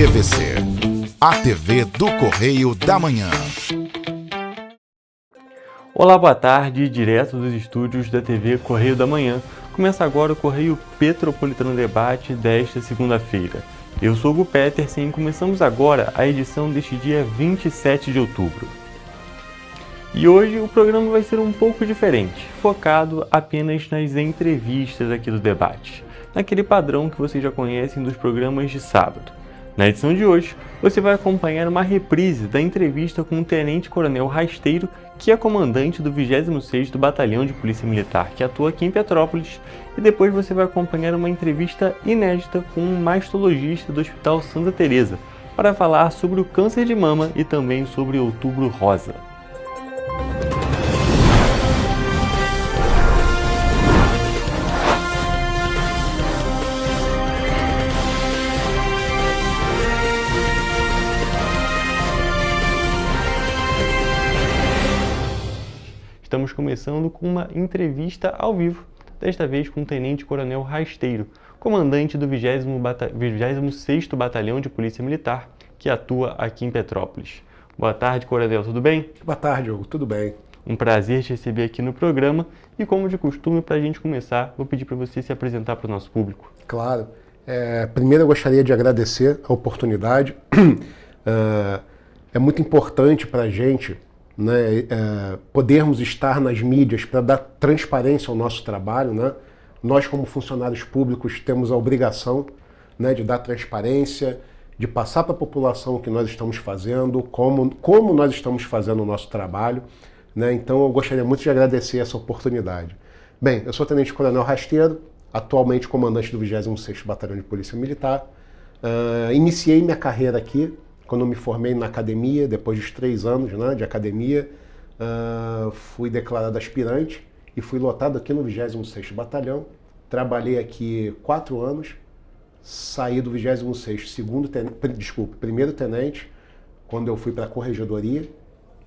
TVC, a TV do Correio da Manhã. Olá, boa tarde, direto dos estúdios da TV Correio da Manhã. Começa agora o Correio Petropolitano Debate desta segunda-feira. Eu sou o Hugo Petersen e começamos agora a edição deste dia 27 de outubro. E hoje o programa vai ser um pouco diferente, focado apenas nas entrevistas aqui do debate, naquele padrão que vocês já conhecem dos programas de sábado. Na edição de hoje, você vai acompanhar uma reprise da entrevista com o Tenente Coronel Rasteiro, que é comandante do 26º Batalhão de Polícia Militar, que atua aqui em Petrópolis, e depois você vai acompanhar uma entrevista inédita com um mastologista do Hospital Santa Teresa, para falar sobre o câncer de mama e também sobre o Outubro Rosa. Estamos começando com uma entrevista ao vivo, desta vez com o Tenente Coronel Rasteiro, comandante do 26º Batalhão de Polícia Militar, que atua aqui em Petrópolis. Boa tarde, Coronel, tudo bem? Boa tarde, Hugo, tudo bem. Um prazer te receber aqui no programa e, como de costume, para a gente começar, vou pedir para você se apresentar para o nosso público. Claro. Primeiro eu gostaria de agradecer a oportunidade. É muito importante para a gente, né, podermos estar nas mídias para dar transparência ao nosso trabalho, né? Nós, como funcionários públicos, temos a obrigação, né, de dar transparência, de passar para a população o que nós estamos fazendo, como nós estamos fazendo o nosso trabalho, né? Então eu gostaria muito de agradecer essa oportunidade. Bem, eu sou Tenente Coronel Rasteiro, atualmente comandante do 26º Batalhão de Polícia Militar. Iniciei minha carreira aqui quando eu me formei na academia, depois dos 3 anos, né, de academia. Fui declarado aspirante e fui lotado aqui no 26º Batalhão. Trabalhei aqui 4 anos, saí do 26º, primeiro tenente, quando eu fui para a corregedoria,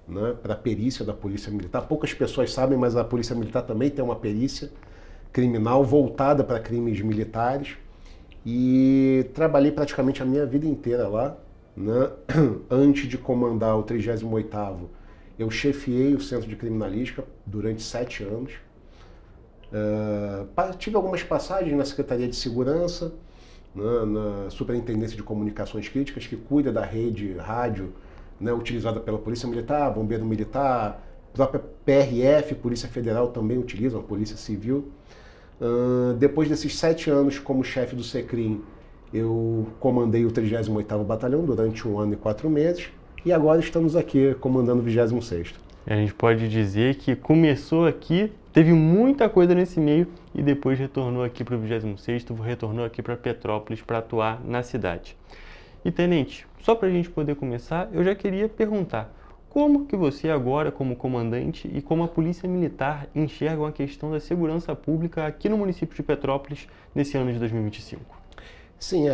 né, para a perícia da Polícia Militar. Poucas pessoas sabem, mas a Polícia Militar também tem uma perícia criminal voltada para crimes militares. E trabalhei praticamente a minha vida inteira lá, né? Antes de comandar o 38º, eu chefiei o Centro de Criminalística durante 7 anos. Tive algumas passagens na Secretaria de Segurança, né, na Superintendência de Comunicações Críticas, que cuida da rede rádio, né, utilizada pela Polícia Militar, Bombeiro Militar, própria PRF, Polícia Federal também utiliza, a Polícia Civil. Depois desses 7 anos como chefe do SECRIM, eu comandei o 38º Batalhão durante 1 ano e 4 meses e agora estamos aqui comandando o 26º. A gente pode dizer que começou aqui, teve muita coisa nesse meio e depois retornou aqui para o 26º, retornou aqui para Petrópolis para atuar na cidade. E Tenente, só para a gente poder começar, eu já queria perguntar, como que você agora, como comandante e como a Polícia Militar enxergam a questão da segurança pública aqui no município de Petrópolis nesse ano de 2025? Sim,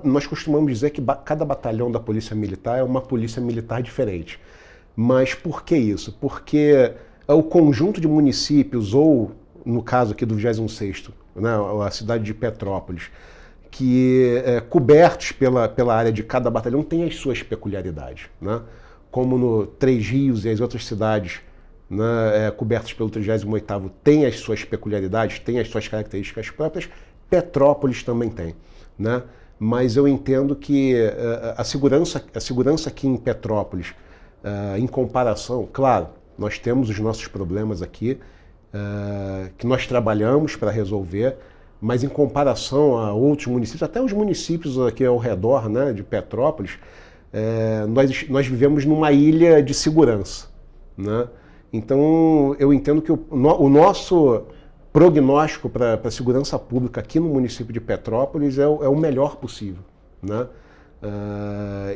nós costumamos dizer que cada batalhão da Polícia Militar é uma polícia militar diferente. Mas por que isso? Porque o conjunto de municípios, ou no caso aqui do 26º, né, a cidade de Petrópolis, que cobertos pela área de cada batalhão, tem as suas peculiaridades, né? Como no Três Rios e as outras cidades, né, cobertas pelo 38º, tem as suas peculiaridades, tem as suas características próprias. Petrópolis também tem, né? Mas eu entendo que a segurança aqui em Petrópolis, em comparação, claro, nós temos os nossos problemas aqui, que nós trabalhamos para resolver, mas em comparação a outros municípios, até os municípios aqui ao redor, né, de Petrópolis, nós vivemos numa ilha de segurança, né? Então eu entendo que o nosso prognóstico para a segurança pública aqui no município de Petrópolis é o melhor possível, né?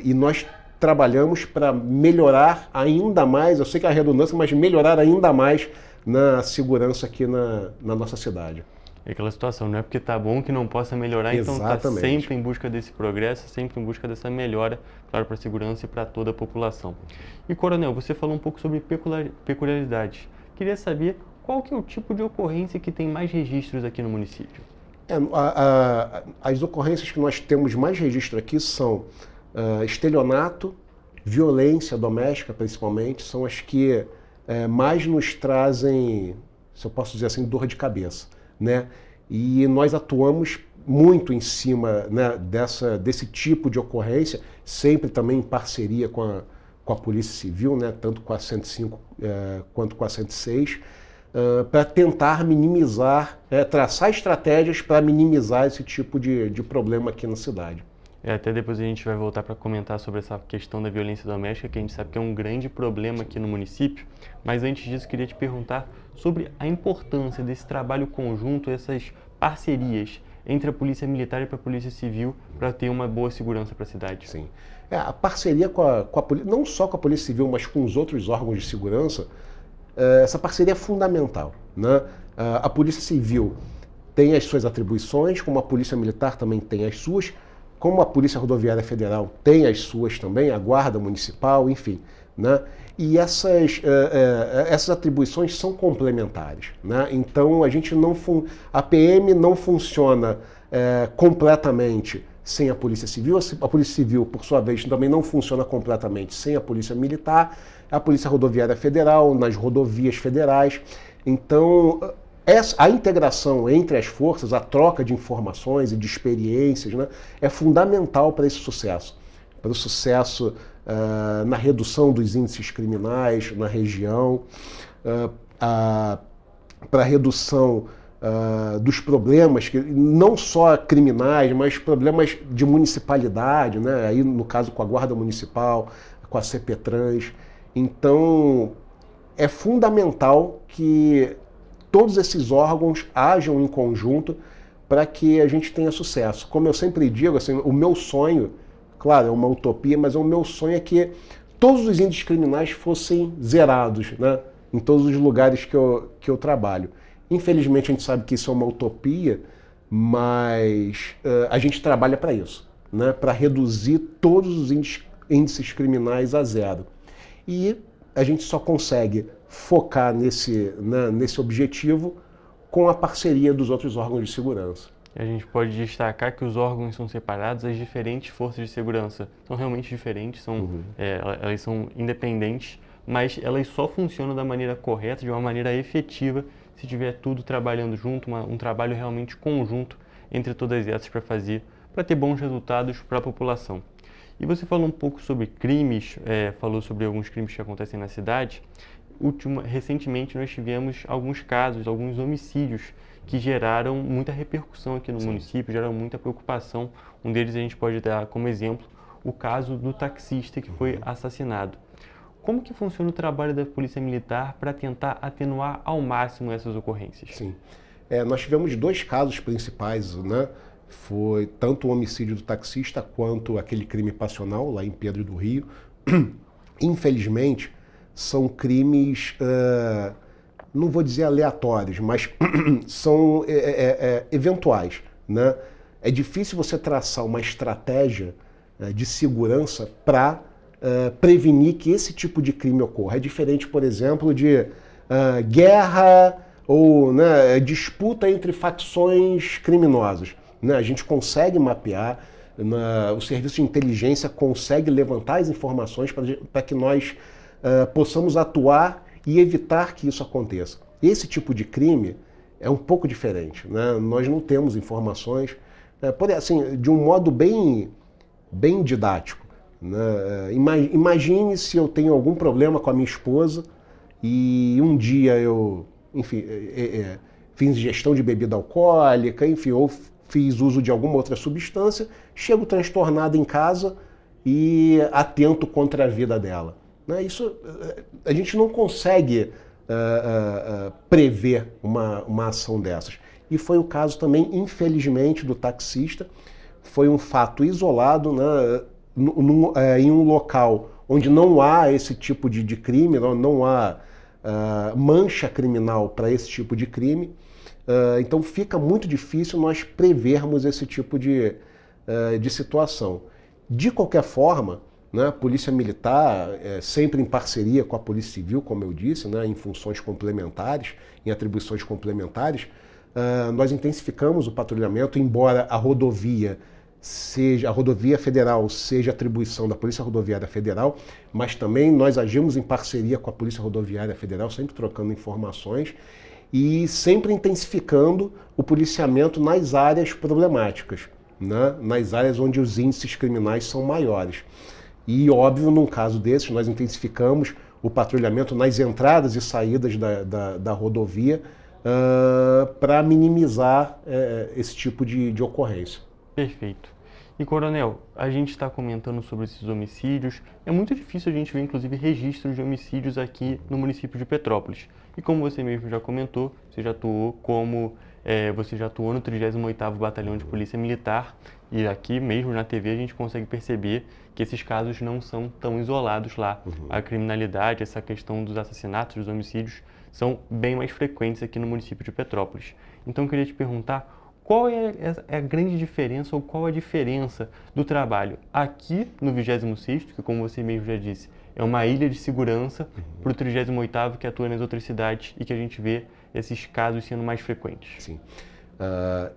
E nós trabalhamos para melhorar ainda mais, eu sei que é a redundância, mas melhorar ainda mais na segurança aqui na nossa cidade. É aquela situação, não é porque tá bom que não possa melhorar, então tá sempre em busca desse progresso, sempre em busca dessa melhora, claro, para a segurança e para toda a população. E Coronel, você falou um pouco sobre peculiaridades. Queria saber qual que é o tipo de ocorrência que tem mais registros aqui no município? As ocorrências que nós temos mais registro aqui são estelionato, violência doméstica, principalmente, são as que mais nos trazem, se eu posso dizer assim, dor de cabeça, né? E nós atuamos muito em cima, né, desse tipo de ocorrência, sempre também em parceria com a Polícia Civil, né, tanto com a 105 quanto com a 106, para tentar minimizar, traçar estratégias para minimizar esse tipo de problema aqui na cidade. Até depois a gente vai voltar para comentar sobre essa questão da violência doméstica, que a gente sabe que é um grande problema aqui no município, mas antes disso queria te perguntar sobre a importância desse trabalho conjunto, essas parcerias entre a Polícia Militar e a Polícia Civil para ter uma boa segurança para a cidade. Sim. A parceria com a polícia, não só com a Polícia Civil, mas com os outros órgãos de segurança, essa parceria é fundamental, né? A Polícia Civil tem as suas atribuições, como a Polícia Militar também tem as suas, como a Polícia Rodoviária Federal tem as suas também, a Guarda Municipal, enfim, né? E essas atribuições são complementares, né? Então a PM não funciona completamente sem a Polícia Civil, a Polícia Civil, por sua vez, também não funciona completamente sem a Polícia Militar, a Polícia Rodoviária Federal, nas rodovias federais. Então, a integração entre as forças, a troca de informações e de experiências, né, é fundamental para esse sucesso. Para o sucesso na redução dos índices criminais na região, para a redução dos problemas, não só criminais, mas problemas de municipalidade, né, aí no caso com a Guarda Municipal, com a CPTrans. Então, é fundamental que todos esses órgãos ajam em conjunto para que a gente tenha sucesso. Como eu sempre digo, assim, o meu sonho, claro, é uma utopia, mas o meu sonho é que todos os índices criminais fossem zerados, né, em todos os lugares que eu trabalho. Infelizmente a gente sabe que isso é uma utopia, mas a gente trabalha para isso, né, para reduzir todos os índices criminais a zero. E a gente só consegue focar nesse objetivo com a parceria dos outros órgãos de segurança. A gente pode destacar que os órgãos são separados, as diferentes forças de segurança são realmente diferentes, elas são independentes, mas elas só funcionam da maneira correta, de uma maneira efetiva, se tiver tudo trabalhando junto, um trabalho realmente conjunto entre todas essas para ter bons resultados para a população. E você falou um pouco sobre crimes, falou sobre alguns crimes que acontecem na cidade. Recentemente nós tivemos alguns casos, alguns homicídios que geraram muita repercussão aqui no município, geraram muita preocupação. Um deles a gente pode dar como exemplo o caso do taxista que foi assassinado. Como que funciona o trabalho da Polícia Militar para tentar atenuar ao máximo essas ocorrências? Sim. Nós tivemos dois casos principais, né? Foi tanto o homicídio do taxista quanto aquele crime passional lá em Pedro do Rio. Infelizmente, são crimes, não vou dizer aleatórios, mas são eventuais, né? É difícil você traçar uma estratégia de segurança para prevenir que esse tipo de crime ocorra. É diferente, por exemplo, de guerra ou, né, disputa entre facções criminosas. Né? A gente consegue mapear, o serviço de inteligência consegue levantar as informações para que nós possamos atuar e evitar que isso aconteça. Esse tipo de crime é um pouco diferente, né? Nós não temos informações, assim, de um modo bem didático, né? Imagine se eu tenho algum problema com a minha esposa e um dia eu, enfim, fiz ingestão de bebida alcoólica, enfim, ou fiz uso de alguma outra substância, chego transtornado em casa e atento contra a vida dela. Né? Isso, a gente não consegue prever uma ação dessas. E foi o caso também, infelizmente, do taxista. Foi um fato isolado, né, em um local onde não há esse tipo de crime, não há mancha criminal para esse tipo de crime. Então fica muito difícil nós prevermos esse tipo de situação. De qualquer forma, né, a Polícia Militar, sempre em parceria com a Polícia Civil, como eu disse, né, em funções complementares, em atribuições complementares, Nós intensificamos o patrulhamento, embora a rodovia federal seja atribuição da Polícia Rodoviária Federal, mas também nós agimos em parceria com a Polícia Rodoviária Federal, sempre trocando informações e sempre intensificando o policiamento nas áreas problemáticas, né? Nas áreas onde os índices criminais são maiores. E, óbvio, num caso desses, nós intensificamos o patrulhamento nas entradas e saídas da rodovia para minimizar esse tipo de ocorrência. Perfeito. E, Coronel, a gente está comentando sobre esses homicídios. É muito difícil a gente ver, inclusive, registros de homicídios aqui no município de Petrópolis. E como você mesmo já comentou, você já atuou no 38º Batalhão de Polícia Militar. E aqui mesmo na TV a gente consegue perceber que esses casos não são tão isolados lá. A criminalidade, essa questão dos assassinatos, dos homicídios, são bem mais frequentes aqui no município de Petrópolis. Então eu queria te perguntar, qual é a grande diferença ou qual a diferença do trabalho aqui no 26º, que como você mesmo já disse, é uma ilha de segurança, para o 38º que atua nas outras cidades e que a gente vê esses casos sendo mais frequentes? Sim.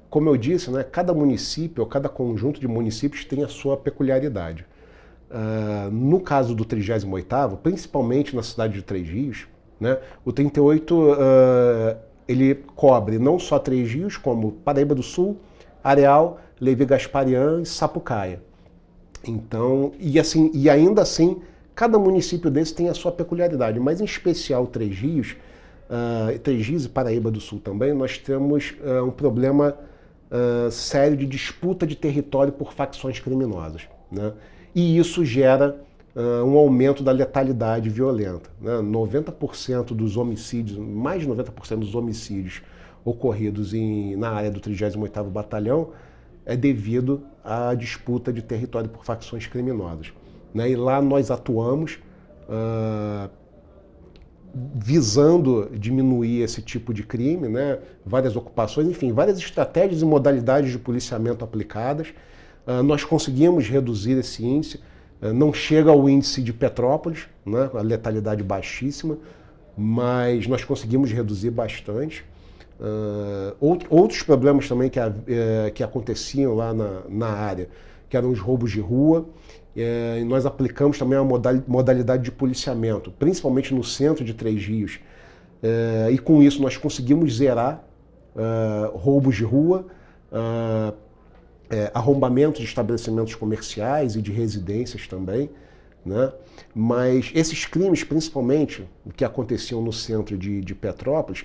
Como eu disse, né, cada município ou cada conjunto de municípios tem a sua peculiaridade. No caso do 38º, principalmente na cidade de Três Rios, né, o 38 ele cobre não só Três Rios, como Paraíba do Sul, Areal, Levi Gasparian e Sapucaia. Então, e ainda assim, cada município desse tem a sua peculiaridade, mas em especial Três Rios e Paraíba do Sul também, nós temos um problema sério de disputa de território por facções criminosas, né? E isso gera um aumento da letalidade violenta, né? 90% dos homicídios, mais de 90% dos homicídios ocorridos na área do 38º Batalhão é devido à disputa de território por facções criminosas, né? E lá nós atuamos visando diminuir esse tipo de crime, né? Várias ocupações, enfim, várias estratégias e modalidades de policiamento aplicadas. Nós conseguimos reduzir esse índice. Não chega ao índice de Petrópolis, né, a letalidade baixíssima, mas nós conseguimos reduzir bastante. Outros problemas também que aconteciam lá na área, que eram os roubos de rua, e nós aplicamos também a modalidade de policiamento, principalmente no centro de Três Rios. E com isso nós conseguimos zerar roubos de rua, arrombamentos de estabelecimentos comerciais e de residências também, né? Mas esses crimes, principalmente, que aconteciam no centro de Petrópolis,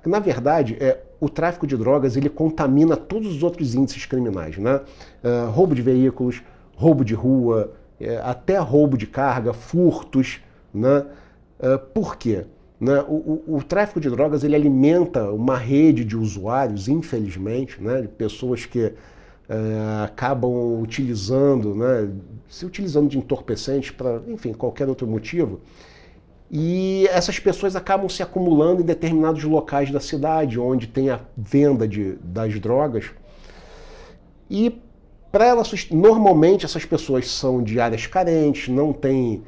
na verdade, o tráfico de drogas ele contamina todos os outros índices criminais, né? Roubo de veículos, roubo de rua, até roubo de carga, furtos, né? Por quê? Né? O tráfico de drogas ele alimenta uma rede de usuários, infelizmente, né? De pessoas que acabam utilizando, né, se utilizando de entorpecentes para, enfim, qualquer outro motivo. E essas pessoas acabam se acumulando em determinados locais da cidade, onde tem a venda das drogas. E normalmente essas pessoas são de áreas carentes, não têm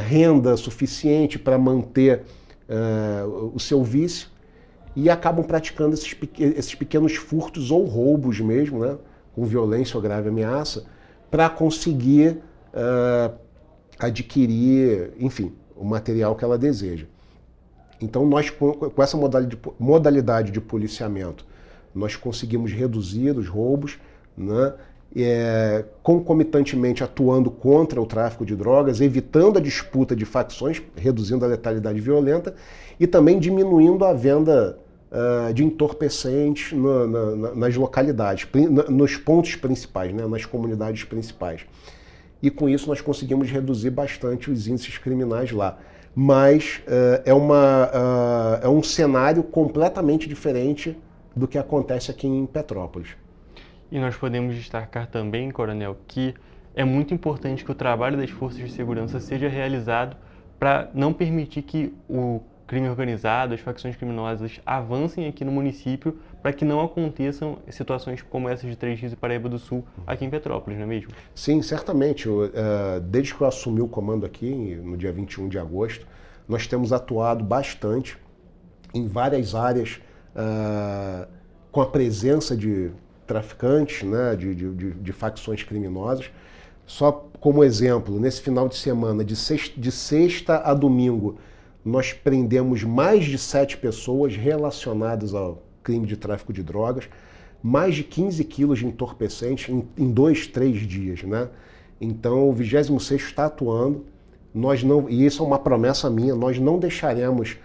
renda suficiente para manter o seu vício e acabam praticando esses pequenos furtos ou roubos mesmo, né, com violência ou grave ameaça, para conseguir adquirir, enfim, o material que ela deseja. Então nós, com essa modalidade de policiamento, nós conseguimos reduzir os roubos, né, concomitantemente atuando contra o tráfico de drogas, evitando a disputa de facções, reduzindo a letalidade violenta e também diminuindo a venda de entorpecentes nas localidades, nos pontos principais, né, nas comunidades principais. E com isso nós conseguimos reduzir bastante os índices criminais lá. Mas é um cenário completamente diferente do que acontece aqui em Petrópolis. E nós podemos destacar também, Coronel, que é muito importante que o trabalho das forças de segurança seja realizado para não permitir que o crime organizado, as facções criminosas avancem aqui no município, para que não aconteçam situações como essas de Três Rios e Paraíba do Sul aqui em Petrópolis, não é mesmo? Sim, certamente. Desde que eu assumi o comando aqui, no dia 21 de agosto, nós temos atuado bastante em várias áreas com a presença de traficantes, né, de facções criminosas. Só como exemplo, nesse final de semana, de sexta a domingo, nós prendemos mais de 7 pessoas relacionadas ao crime de tráfico de drogas, mais de 15 quilos de entorpecentes em 2, 3 dias, né? Então o 26º está atuando, nós não, e isso é uma promessa minha, nós não deixaremos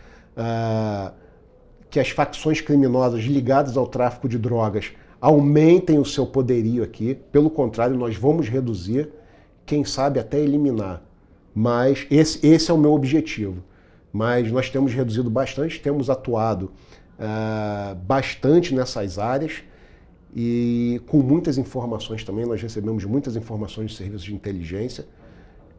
que as facções criminosas ligadas ao tráfico de drogas aumentem o seu poderio aqui, pelo contrário, nós vamos reduzir, quem sabe até eliminar, mas esse é o meu objetivo. Mas nós temos reduzido bastante, temos atuado bastante nessas áreas e com muitas informações também, nós recebemos muitas informações de serviços de inteligência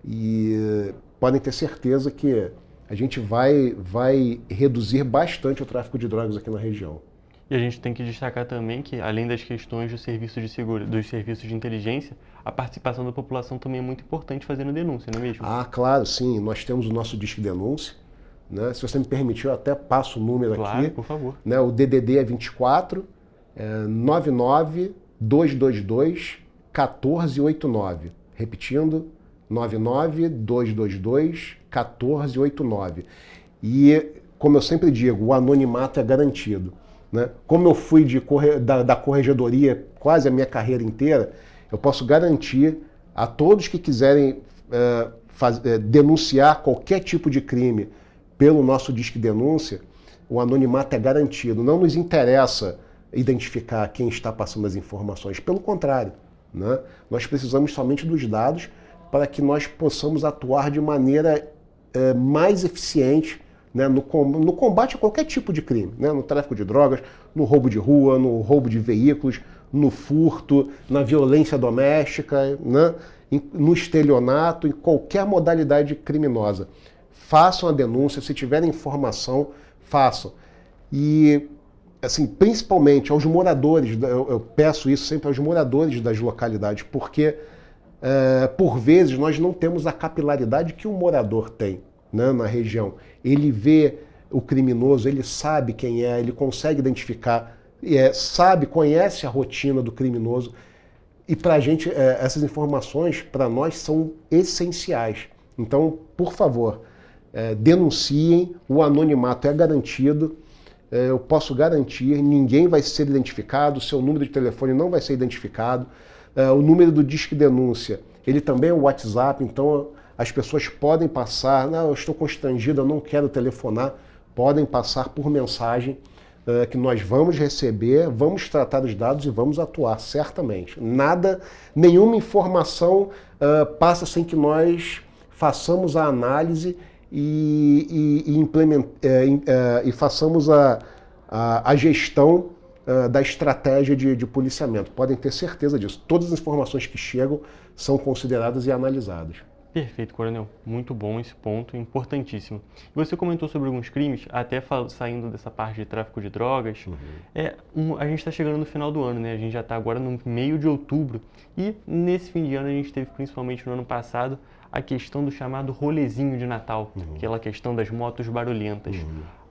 e podem ter certeza que a gente vai reduzir bastante o tráfico de drogas aqui na região. E a gente tem que destacar também que, além das questões do serviço de dos serviços de inteligência, a participação da população também é muito importante fazendo denúncia, não é mesmo? Ah, claro, sim. Nós temos o nosso Disque Denúncia, né? Se você me permitir, eu até passo o número claro, aqui. Por favor. Né? O DDD é 24 99 222 1489. Repetindo, 99 222 1489. E, como eu sempre digo, o anonimato é garantido. Né? Como eu fui da corregedoria quase a minha carreira inteira, eu posso garantir a todos que quiserem denunciar qualquer tipo de crime pelo nosso Disque Denúncia, o anonimato é garantido. Não nos interessa identificar quem está passando as informações, pelo contrário, né? Nós precisamos somente dos dados para que nós possamos atuar de maneira mais eficiente, né, no combate a qualquer tipo de crime, né, no tráfico de drogas, no roubo de rua, no roubo de veículos, no furto, na violência doméstica, né, no estelionato, em qualquer modalidade criminosa. Façam a denúncia, se tiverem informação, façam. E, assim, principalmente aos moradores, eu peço isso sempre aos moradores das localidades, porque, por vezes, nós não temos a capilaridade que o morador tem, né, na região. Ele vê o criminoso, ele sabe quem é, ele consegue identificar, conhece a rotina do criminoso. E para a gente, essas informações, para nós, são essenciais. Então, por favor, denunciem, o anonimato é garantido, eu posso garantir, ninguém vai ser identificado, seu número de telefone não vai ser identificado, o número do Disque Denúncia, ele também é o WhatsApp, então as pessoas podem passar, não, eu estou constrangida, eu não quero telefonar, podem passar por mensagem, que nós vamos receber, vamos tratar os dados e vamos atuar, certamente. Nenhuma informação passa sem que nós façamos a análise e façamos a gestão da estratégia de policiamento. Podem ter certeza disso. Todas as informações que chegam são consideradas e analisadas. Perfeito, Coronel. Muito bom esse ponto, importantíssimo. Você comentou sobre alguns crimes, até saindo dessa parte de tráfico de drogas. A gente está chegando no final do ano, né? A gente já está agora no meio de outubro. E nesse fim de ano a gente teve, principalmente no ano passado, a questão do chamado rolezinho de Natal, aquela questão das motos barulhentas.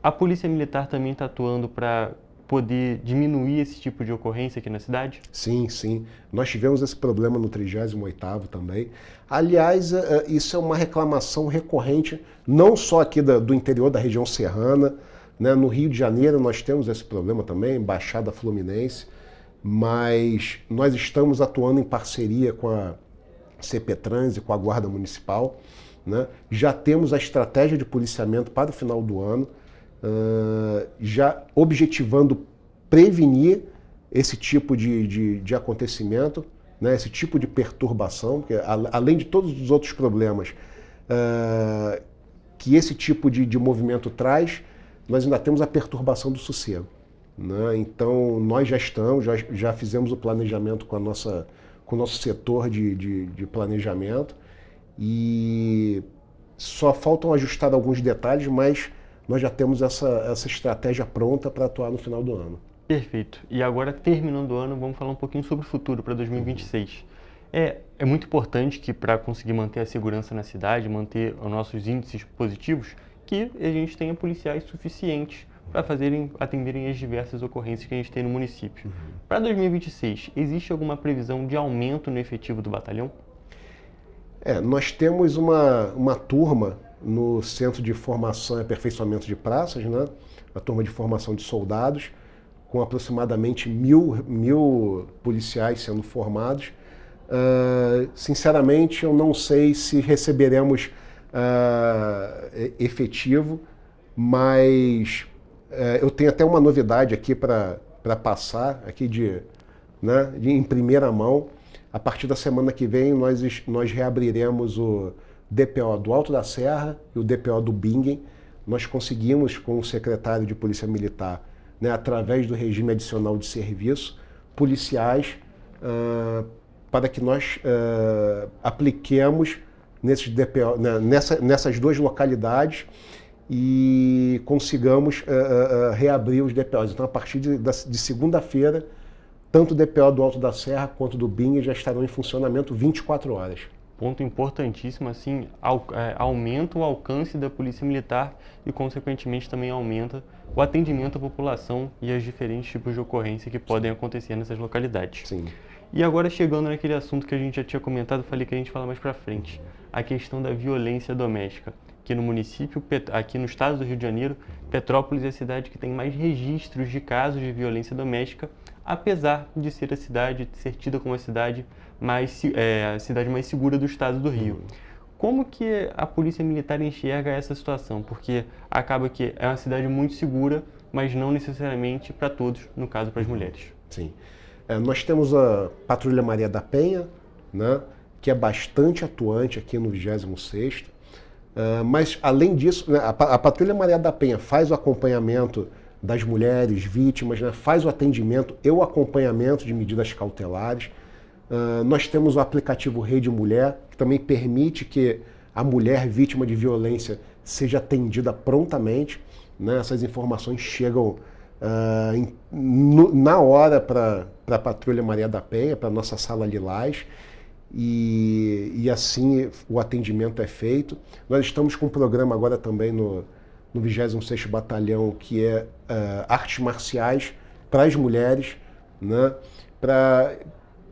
A Polícia Militar também está atuando para poder diminuir esse tipo de ocorrência aqui na cidade? Sim, sim. Nós tivemos esse problema no 38º também. Aliás, isso é uma reclamação recorrente, não só aqui do interior da região serrana, né? No Rio de Janeiro nós temos esse problema também, Baixada Fluminense, mas nós estamos atuando em parceria com a CPTrans e com a Guarda Municipal, né? Já temos a estratégia de policiamento para o final do ano, já objetivando prevenir esse tipo de acontecimento, né, esse tipo de perturbação, que, além de todos os outros problemas que esse tipo de movimento traz, nós ainda temos a perturbação do sossego, né? Então nós já fizemos o planejamento com o nosso setor de planejamento e só faltam ajustar alguns detalhes, mas nós já temos essa estratégia pronta para atuar no final do ano. Perfeito. E agora, terminando o ano, vamos falar um pouquinho sobre o futuro para 2026. É muito importante que, para conseguir manter a segurança na cidade, manter os nossos índices positivos, que a gente tenha policiais suficientes para atenderem as diversas ocorrências que a gente tem no município. Para 2026, existe alguma previsão de aumento no efetivo do batalhão? Nós temos uma turma no Centro de Formação e Aperfeiçoamento de Praças, né? A turma de formação de soldados, com aproximadamente 1.000 policiais sendo formados. Sinceramente, eu não sei se receberemos efetivo, mas eu tenho até uma novidade aqui para passar, aqui em primeira mão. A partir da semana que vem, nós reabriremos o DPO do Alto da Serra e o DPO do Bingen. Nós conseguimos, com o secretário de Polícia Militar, né, através do regime adicional de serviço, policiais para que nós apliquemos nesses DPO, nessas duas localidades e consigamos reabrir os DPOs. Então, a partir de segunda-feira, tanto o DPO do Alto da Serra quanto do Bingen já estarão em funcionamento 24 horas. Ponto importantíssimo, assim, aumenta o alcance da Polícia Militar e, consequentemente, também aumenta o atendimento à população e aos diferentes tipos de ocorrência que podem acontecer nessas localidades. Sim. E agora, chegando naquele assunto que a gente já tinha comentado, falei que a gente fala mais pra frente, a questão da violência doméstica. Aqui no município, aqui no estado do Rio de Janeiro, Petrópolis é a cidade que tem mais registros de casos de violência doméstica, apesar de ser ser tida como a cidade mais segura do estado do Rio. Como que a Polícia Militar enxerga essa situação? Porque acaba que é uma cidade muito segura, mas não necessariamente para todos, no caso para as mulheres. Sim. Nós temos a Patrulha Maria da Penha, né, que é bastante atuante aqui no 26º. Mas, além disso, né, a Patrulha Maria da Penha faz o acompanhamento das mulheres vítimas, né, faz o atendimento e o acompanhamento de medidas cautelares. Nós temos o aplicativo Rede Mulher, que também permite que a mulher vítima de violência seja atendida prontamente, né? Essas informações chegam na hora para a Patrulha Maria da Penha, para a nossa sala Lilás, e assim o atendimento é feito. Nós estamos com um programa agora também no 26º Batalhão, que é artes marciais para as mulheres, né? Para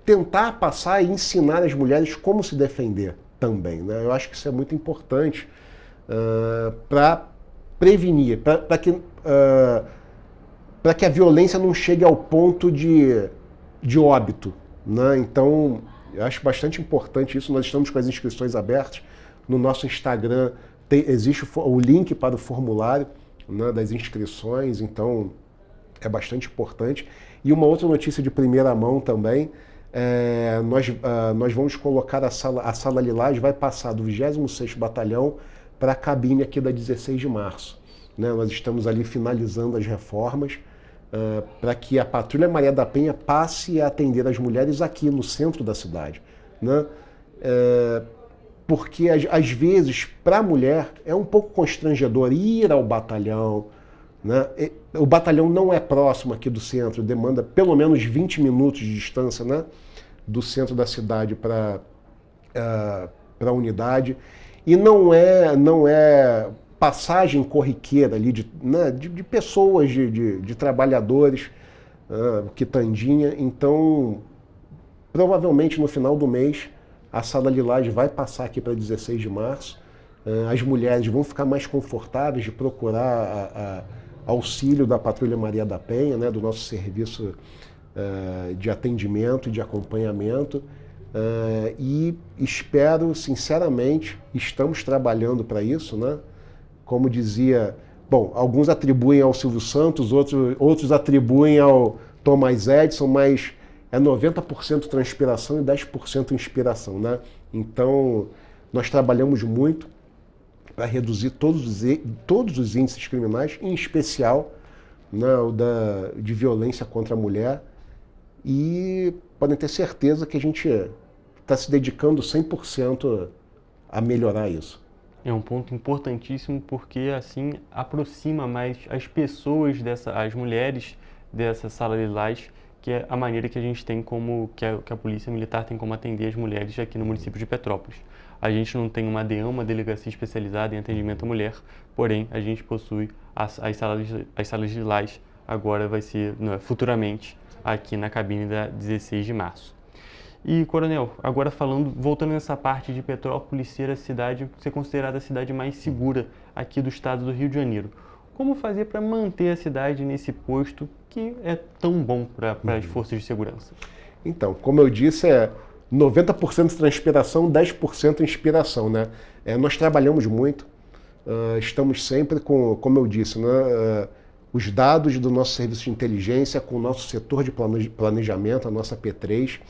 tentar passar e ensinar as mulheres como se defender também, né? Eu acho que isso é muito importante para prevenir, para que a violência não chegue ao ponto de óbito, né? Então, eu acho bastante importante isso. Nós estamos com as inscrições abertas. No nosso Instagram existe o link para o formulário, né, das inscrições, então é bastante importante. E uma outra notícia de primeira mão também, nós vamos colocar a sala Lilás, vai passar do 26º Batalhão para a cabine aqui da 16 de março. Né? Nós estamos ali finalizando as reformas para que a Patrulha Maria da Penha passe a atender as mulheres aqui no centro da cidade. Né? Porque, às vezes, para a mulher é um pouco constrangedor ir ao batalhão. Né? O batalhão não é próximo aqui do centro, demanda pelo menos 20 minutos de distância, né, do centro da cidade para a unidade. E não é passagem corriqueira ali de pessoas, de trabalhadores, quitandinha. Então, provavelmente no final do mês, a sala Lilás vai passar aqui para 16 de março. As mulheres vão ficar mais confortáveis de procurar auxílio da Patrulha Maria da Penha, né, do nosso serviço de atendimento e de acompanhamento. E espero, sinceramente, estamos trabalhando para isso, né? Como dizia, alguns atribuem ao Silvio Santos, outros atribuem ao Thomas Edison, mas é 90% transpiração e 10% inspiração, né? Então, nós trabalhamos muito para reduzir todos os índices criminais, em especial, né, de violência contra a mulher, e podem ter certeza que a gente está se dedicando 100% a melhorar isso. É um ponto importantíssimo porque assim aproxima mais as pessoas as mulheres dessa sala Lilás, que é a maneira que a gente tem que a Polícia Militar tem como atender as mulheres aqui no município de Petrópolis. A gente não tem uma DEAM, uma delegacia especializada em atendimento à mulher, porém a gente possui as salas de lajes agora vai ser, futuramente, aqui na cabine da 16 de março. E, Coronel, agora voltando nessa parte de Petrópolis ser considerada a cidade mais segura aqui do estado do Rio de Janeiro. Como fazer para manter a cidade nesse posto que é tão bom para as forças de segurança? Então, como eu disse, é 90% transpiração, 10% inspiração, né? Nós trabalhamos muito, estamos sempre com, como eu disse, né, os dados do nosso serviço de inteligência, com o nosso setor de planejamento, a nossa P3.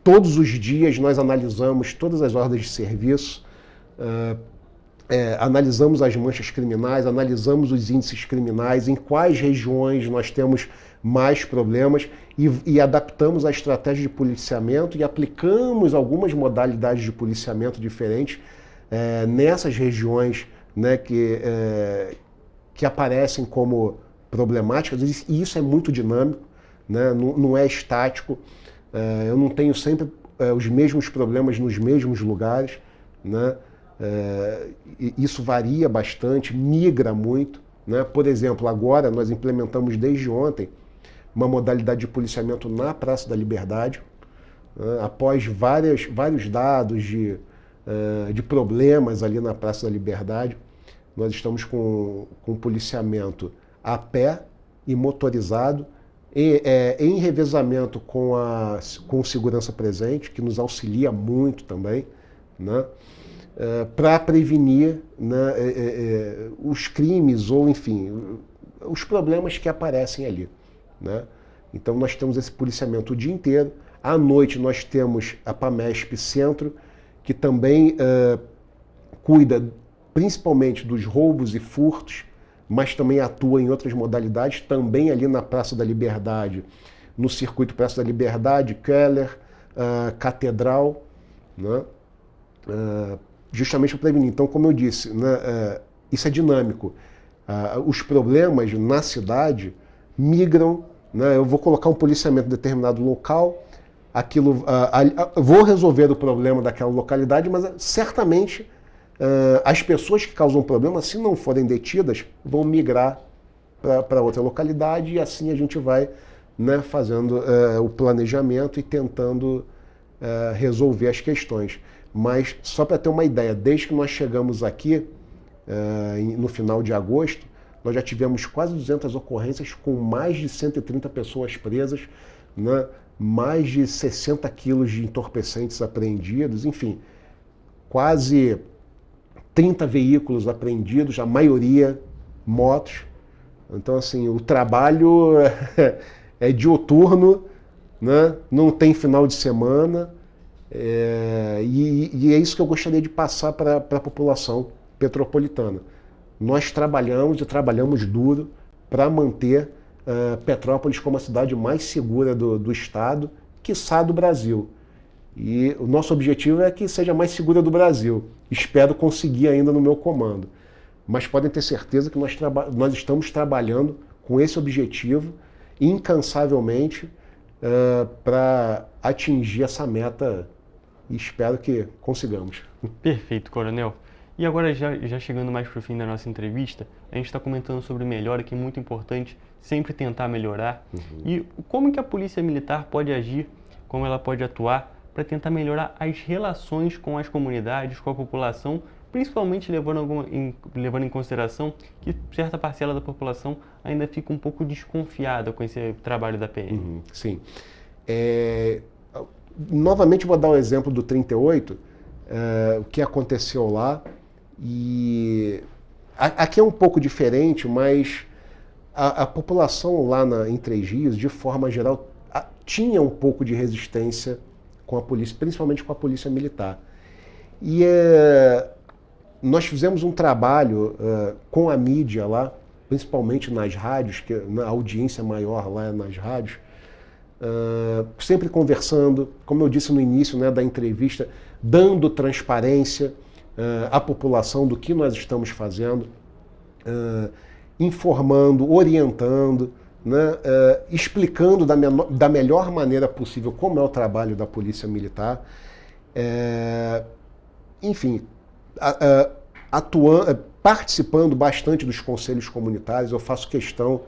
Todos os dias nós analisamos todas as ordens de serviço, analisamos as manchas criminais, analisamos os índices criminais, em quais regiões nós temos mais problemas e adaptamos a estratégia de policiamento e aplicamos algumas modalidades de policiamento diferentes nessas regiões, né, que aparecem como problemáticas, e isso é muito dinâmico, né, não é estático. Eu não tenho sempre os mesmos problemas nos mesmos lugares, né? Isso varia bastante, migra muito, né? Por exemplo, agora nós implementamos desde ontem uma modalidade de policiamento na Praça da Liberdade, né? Após vários dados de problemas ali na Praça da Liberdade, nós estamos com policiamento a pé e motorizado, em revezamento com segurança presente, que nos auxilia muito também, né, para prevenir, né, os crimes ou, enfim, os problemas que aparecem ali, né? Então nós temos esse policiamento o dia inteiro. À noite nós temos a PAMESP Centro, que também cuida principalmente dos roubos e furtos, mas também atua em outras modalidades, também ali na Praça da Liberdade, no circuito Praça da Liberdade, Keller, Catedral, né? Justamente para prevenir. Então, como eu disse, né, isso é dinâmico. Os problemas na cidade migram, né? Eu vou colocar um policiamento em determinado local, vou resolver o problema daquela localidade, mas certamente as pessoas que causam problema, se não forem detidas, vão migrar para outra localidade, e assim a gente vai, né, fazendo o planejamento e tentando resolver as questões. Mas só para ter uma ideia, desde que nós chegamos aqui, no final de agosto, nós já tivemos quase 200 ocorrências com mais de 130 pessoas presas, né, mais de 60 quilos de entorpecentes apreendidos, enfim, quase 30 veículos apreendidos, a maioria motos. Então, assim, o trabalho é diuturno, né? Não tem final de semana, e é isso que eu gostaria de passar para a população petropolitana. Nós trabalhamos e trabalhamos duro para manter Petrópolis como a cidade mais segura do estado, quiçá do Brasil. E o nosso objetivo é que seja a mais segura do Brasil. Espero conseguir ainda no meu comando. Mas podem ter certeza que nós estamos trabalhando com esse objetivo incansavelmente para atingir essa meta, e espero que consigamos. Perfeito, Coronel. E agora, já chegando mais para o fim da nossa entrevista, a gente está comentando sobre melhora, que é muito importante sempre tentar melhorar. E como que a Polícia Militar pode agir, como ela pode atuar para tentar melhorar as relações com as comunidades, com a população, principalmente levando em consideração que certa parcela da população ainda fica um pouco desconfiada com esse trabalho da PM. Sim. Novamente vou dar o exemplo do 38, o que aconteceu lá. E aqui é um pouco diferente, mas a população lá em Três Rios, de forma geral, tinha um pouco de resistência com a polícia, principalmente com a polícia militar. E nós fizemos um trabalho com a mídia lá, principalmente nas rádios, que a audiência maior lá é nas rádios, sempre conversando, como eu disse no início, né, da entrevista, dando transparência à população do que nós estamos fazendo, informando, orientando, né, explicando da melhor maneira possível como é o trabalho da Polícia Militar, enfim, participando bastante dos conselhos comunitários, eu faço questão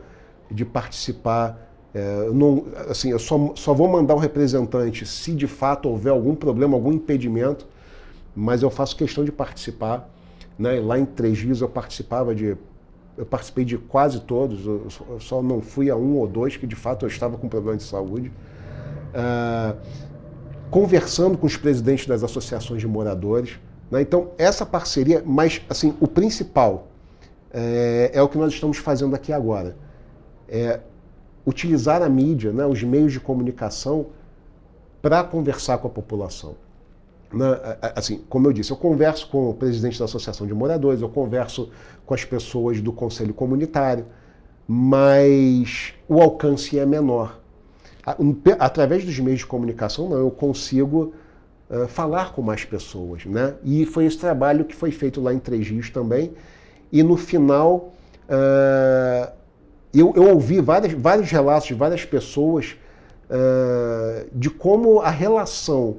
de participar. Eu só vou mandar um representante se de fato houver algum problema, algum impedimento, mas eu faço questão de participar. Né? Lá em Três Rios eu participei de quase todos, eu só não fui a um ou dois que de fato eu estava com problema de saúde. Conversando com os presidentes das associações de moradores. Né? Então, essa parceria, mas assim, o principal é o que nós estamos fazendo aqui agora. Utilizar a mídia, né, os meios de comunicação para conversar com a população. Né? Assim, como eu disse, eu converso com o presidente da Associação de Moradores, eu converso com as pessoas do Conselho Comunitário, mas o alcance é menor. Através dos meios de comunicação, não, eu consigo falar com mais pessoas. Né? E foi esse trabalho que foi feito lá em Três Rios também, e no final eu ouvi vários relatos de várias pessoas de como a relação,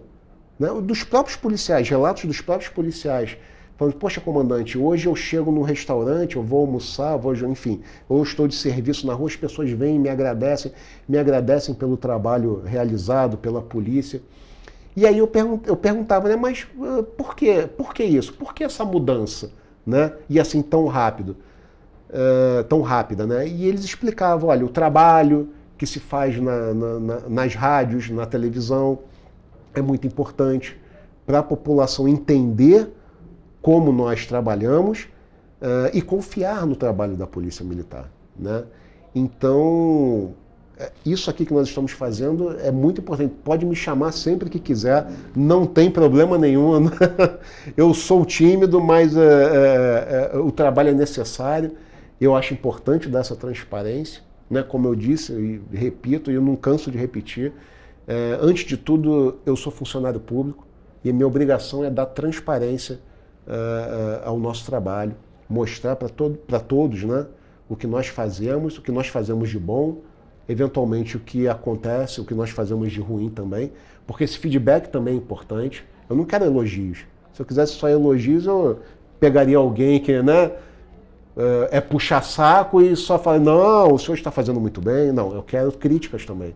né, dos próprios policiais, relatos dos próprios policiais, falando, poxa, comandante, hoje eu chego num restaurante, eu vou almoçar, enfim, ou eu estou de serviço na rua, as pessoas vêm e me agradecem pelo trabalho realizado pela polícia. E aí eu perguntava, né, mas por que isso? Por que essa mudança? Né? E assim tão rápida, né? E eles explicavam, olha, o trabalho que se faz nas rádios, na televisão, é muito importante para a população entender como nós trabalhamos e confiar no trabalho da Polícia Militar. Né? Então, isso aqui que nós estamos fazendo é muito importante. Pode me chamar sempre que quiser, não tem problema nenhum. Eu sou tímido, mas o trabalho é necessário. Eu acho importante dar essa transparência. Né? Como eu disse e repito, e eu não canso de repetir, antes de tudo, eu sou funcionário público e a minha obrigação é dar transparência ao nosso trabalho, mostrar para todos, né, o que nós fazemos de bom, eventualmente o que acontece, o que nós fazemos de ruim também, porque esse feedback também é importante. Eu não quero elogios. Se eu quisesse só elogios, eu pegaria alguém que, né, puxar saco e só falar, não, o senhor está fazendo muito bem. Não, eu quero críticas também,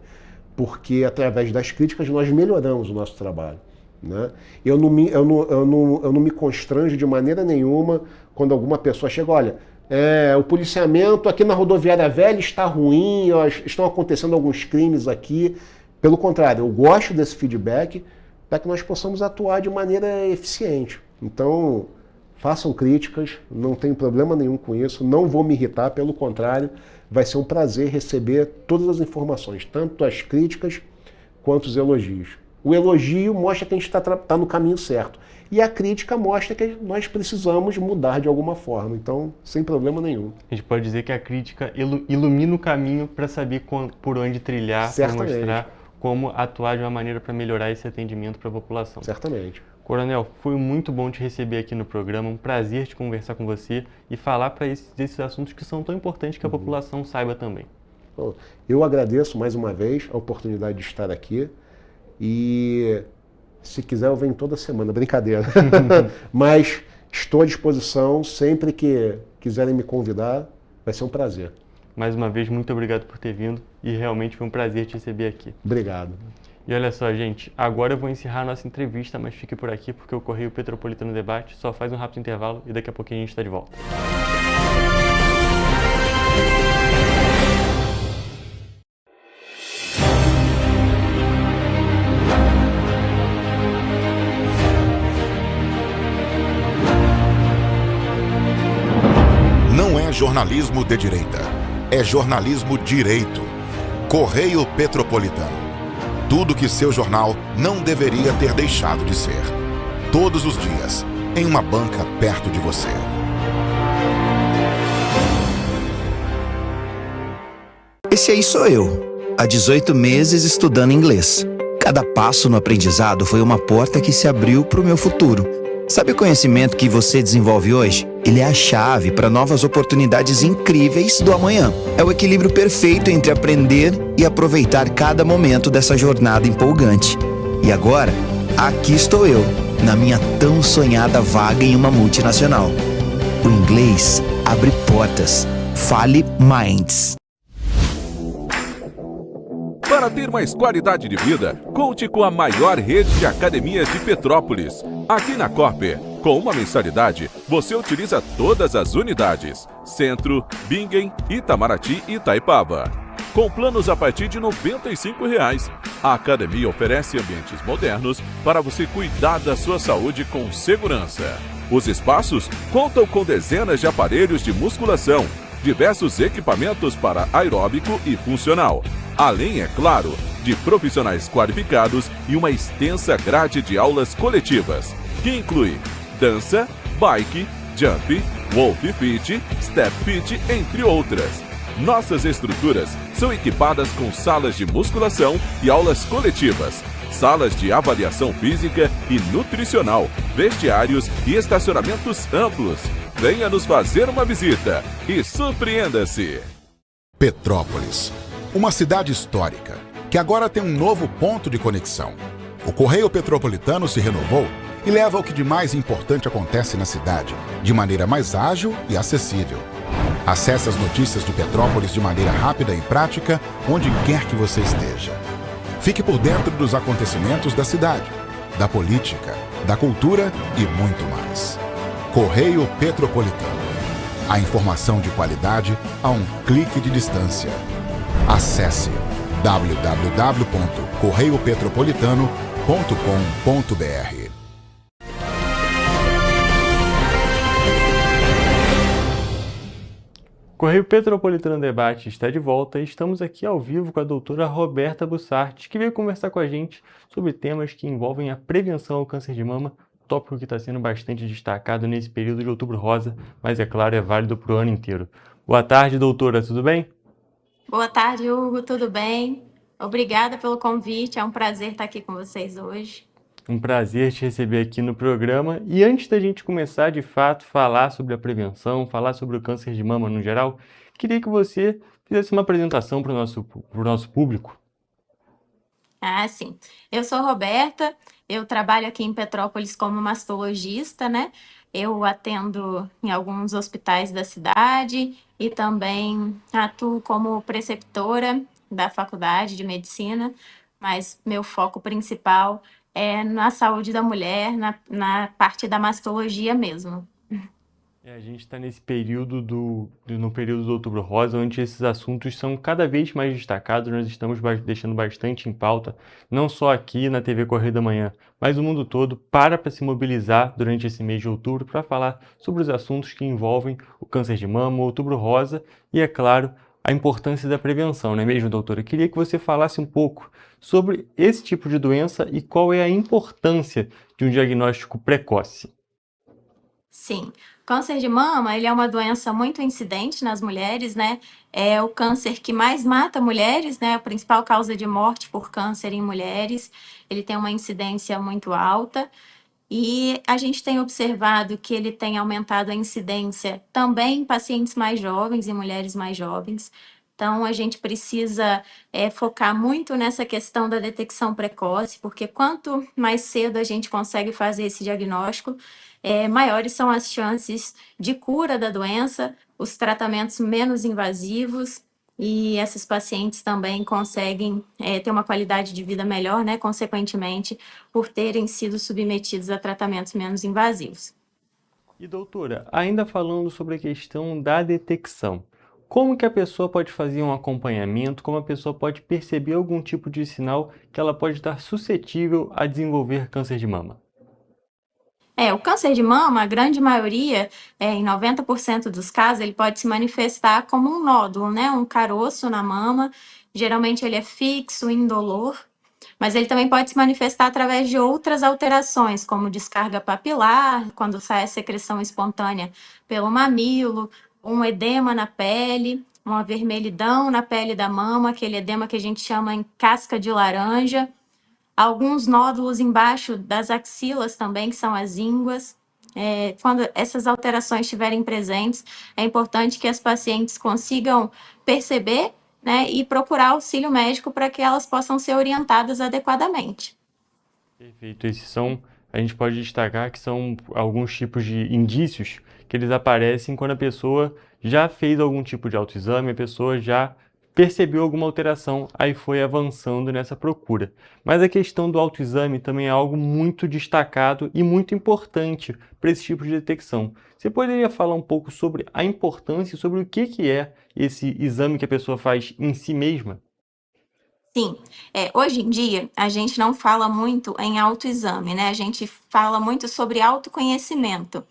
porque através das críticas nós melhoramos o nosso trabalho. Né? Eu não me constranjo de maneira nenhuma quando alguma pessoa chega, olha, o policiamento aqui na rodoviária velha está ruim, estão acontecendo alguns crimes aqui. Pelo contrário, eu gosto desse feedback para que nós possamos atuar de maneira eficiente. Então, façam críticas, não tenho problema nenhum com isso, não vou me irritar, pelo contrário, vai ser um prazer receber todas as informações, tanto as críticas quanto os elogios. O elogio mostra que a gente está no caminho certo. E a crítica mostra que nós precisamos mudar de alguma forma. Então, sem problema nenhum. A gente pode dizer que a crítica ilumina o caminho para saber por onde trilhar, para mostrar como atuar de uma maneira para melhorar esse atendimento para a população. Certamente. Coronel, foi muito bom te receber aqui no programa, um prazer te conversar com você e falar para esses assuntos que são tão importantes que a população saiba também. Bom, eu agradeço mais uma vez a oportunidade de estar aqui. E se quiser eu venho toda semana, brincadeira. Mas estou à disposição, sempre que quiserem me convidar, vai ser um prazer. Mais uma vez, muito obrigado por ter vindo e realmente foi um prazer te receber aqui. Obrigado. E olha só, gente, agora eu vou encerrar a nossa entrevista, mas fique por aqui porque o Correio Petropolitano Debate só faz um rápido intervalo e daqui a pouquinho a gente está de volta. Não é jornalismo de direita, é jornalismo direito. Correio Petropolitano. Tudo que seu jornal não deveria ter deixado de ser. Todos os dias, em uma banca perto de você. Esse aí sou eu, há 18 meses estudando inglês. Cada passo no aprendizado foi uma porta que se abriu para o meu futuro. Sabe o conhecimento que você desenvolve hoje? Ele é a chave para novas oportunidades incríveis do amanhã. É o equilíbrio perfeito entre aprender e aproveitar cada momento dessa jornada empolgante. E agora, aqui estou eu, na minha tão sonhada vaga em uma multinacional. O inglês abre portas. Fale Minds. Para ter mais qualidade de vida, conte com a maior rede de academias de Petrópolis. Aqui na Corper, com uma mensalidade, você utiliza todas as unidades: Centro, Bingen, Itamaraty e Itaipava. Com planos a partir de R$ 95,00. A academia oferece ambientes modernos para você cuidar da sua saúde com segurança. Os espaços contam com dezenas de aparelhos de musculação, diversos equipamentos para aeróbico e funcional, além, é claro, de profissionais qualificados e uma extensa grade de aulas coletivas, que inclui dança, bike, jump, wolf fit, step fit, entre outras. Nossas estruturas são equipadas com salas de musculação e aulas coletivas, salas de avaliação física e nutricional, vestiários e estacionamentos amplos. Venha nos fazer uma visita e surpreenda-se! Petrópolis, uma cidade histórica, que agora tem um novo ponto de conexão. O Correio Petropolitano se renovou e leva o que de mais importante acontece na cidade, de maneira mais ágil e acessível. Acesse as notícias de Petrópolis de maneira rápida e prática, onde quer que você esteja. Fique por dentro dos acontecimentos da cidade, da política, da cultura e muito mais. Correio Petropolitano. A informação de qualidade a um clique de distância. Acesse www.correiopetropolitano.com.br. Correio Petropolitano Debate está de volta e estamos aqui ao vivo com a doutora Roberta Bussardi, que veio conversar com a gente sobre temas que envolvem a prevenção ao câncer de mama, tópico que está sendo bastante destacado nesse período de Outubro Rosa, mas é claro, é válido para o ano inteiro. Boa tarde, doutora, tudo bem? Boa tarde, Hugo, tudo bem? Obrigada pelo convite, é um prazer estar aqui com vocês hoje. Um prazer te receber aqui no programa. E antes da gente começar, de fato, falar sobre a prevenção, falar sobre o câncer de mama no geral, queria que você fizesse uma apresentação para o nosso público. Ah, sim. Eu sou Roberta, eu trabalho aqui em Petrópolis como mastologista, né? Eu atendo em alguns hospitais da cidade e também atuo como preceptora da Faculdade de Medicina, mas meu foco principal é na saúde da mulher, na parte da mastologia mesmo. A gente está nesse período no período do Outubro Rosa, onde esses assuntos são cada vez mais destacados. Nós estamos deixando bastante em pauta, não só aqui na TV Correio da Manhã, mas o mundo todo para se mobilizar durante esse mês de outubro para falar sobre os assuntos que envolvem o câncer de mama, o Outubro Rosa e, é claro, a importância da prevenção, não é mesmo, doutora? Eu queria que você falasse um pouco sobre esse tipo de doença e qual é a importância de um diagnóstico precoce. Sim, câncer de mama, ele é uma doença muito incidente nas mulheres, né? É o câncer que mais mata mulheres, né? A principal causa de morte por câncer em mulheres. Ele tem uma incidência muito alta. E a gente tem observado que ele tem aumentado a incidência também em pacientes mais jovens e mulheres mais jovens. Então, a gente precisa focar muito nessa questão da detecção precoce, porque quanto mais cedo a gente consegue fazer esse diagnóstico, maiores são as chances de cura da doença, os tratamentos menos invasivos, e esses pacientes também conseguem ter uma qualidade de vida melhor, né, consequentemente, por terem sido submetidos a tratamentos menos invasivos. E doutora, ainda falando sobre a questão da detecção, como que a pessoa pode fazer um acompanhamento, como a pessoa pode perceber algum tipo de sinal que ela pode estar suscetível a desenvolver câncer de mama? O câncer de mama, a grande maioria, em 90% dos casos, ele pode se manifestar como um nódulo, né? Um caroço na mama. Geralmente ele é fixo, indolor, mas ele também pode se manifestar através de outras alterações, como descarga papilar, quando sai a secreção espontânea pelo mamilo, um edema na pele, uma vermelhidão na pele da mama, aquele edema que a gente chama em casca de laranja. Alguns nódulos embaixo das axilas também, que são as ínguas. Quando essas alterações estiverem presentes, é importante que as pacientes consigam perceber, né, e procurar auxílio médico para que elas possam ser orientadas adequadamente. Perfeito. A gente pode destacar que são alguns tipos de indícios que eles aparecem quando a pessoa já fez algum tipo de autoexame, a pessoa já percebeu alguma alteração, aí foi avançando nessa procura. Mas a questão do autoexame também é algo muito destacado e muito importante para esse tipo de detecção. Você poderia falar um pouco sobre a importância e sobre o que é esse exame que a pessoa faz em si mesma? Sim, hoje em dia a gente não fala muito em autoexame, né? A gente fala muito sobre autoconhecimento.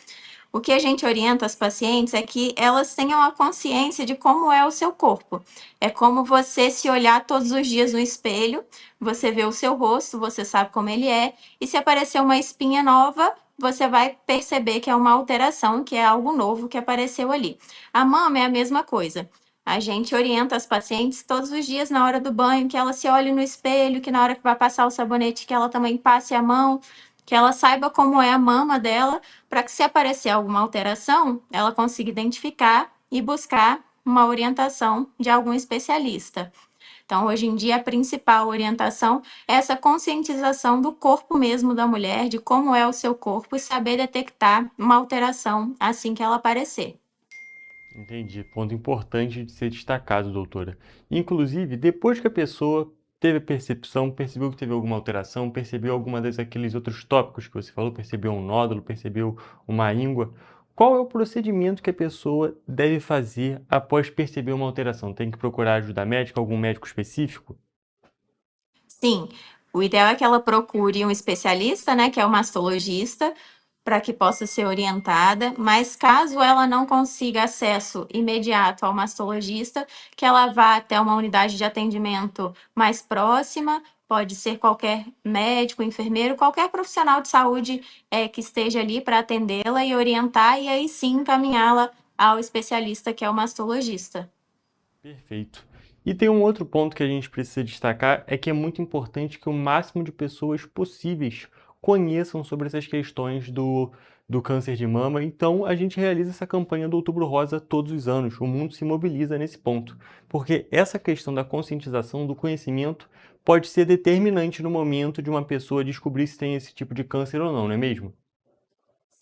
O que a gente orienta as pacientes é que elas tenham a consciência de como é o seu corpo. É como você se olhar todos os dias no espelho, você vê o seu rosto, você sabe como ele é, e se aparecer uma espinha nova, você vai perceber que é uma alteração, que é algo novo que apareceu ali. A mama é a mesma coisa. A gente orienta as pacientes todos os dias na hora do banho, que ela se olhe no espelho, que na hora que vai passar o sabonete, que ela também passe a mão, que ela saiba como é a mama dela, para que se aparecer alguma alteração, ela consiga identificar e buscar uma orientação de algum especialista. Então, hoje em dia, a principal orientação é essa conscientização do corpo mesmo da mulher, de como é o seu corpo e saber detectar uma alteração assim que ela aparecer. Entendi. Ponto importante de ser destacado, doutora. Inclusive, depois que a pessoa teve a percepção, percebeu que teve alguma alteração, percebeu alguma daqueles outros tópicos que você falou, percebeu um nódulo, percebeu uma íngua, qual é o procedimento que a pessoa deve fazer após perceber uma alteração? Tem que procurar ajuda médica, algum médico específico? Sim, o ideal é que ela procure um especialista, né, que é o mastologista, para que possa ser orientada, mas caso ela não consiga acesso imediato ao mastologista, que ela vá até uma unidade de atendimento mais próxima, pode ser qualquer médico, enfermeiro, qualquer profissional de saúde que esteja ali para atendê-la e orientar, e aí sim encaminhá-la ao especialista, que é o mastologista. Perfeito. E tem um outro ponto que a gente precisa destacar, é que é muito importante que o máximo de pessoas possíveis conheçam sobre essas questões do câncer de mama. Então, a gente realiza essa campanha do Outubro Rosa todos os anos. O mundo se mobiliza nesse ponto, porque essa questão da conscientização, do conhecimento, pode ser determinante no momento de uma pessoa descobrir se tem esse tipo de câncer ou não é mesmo?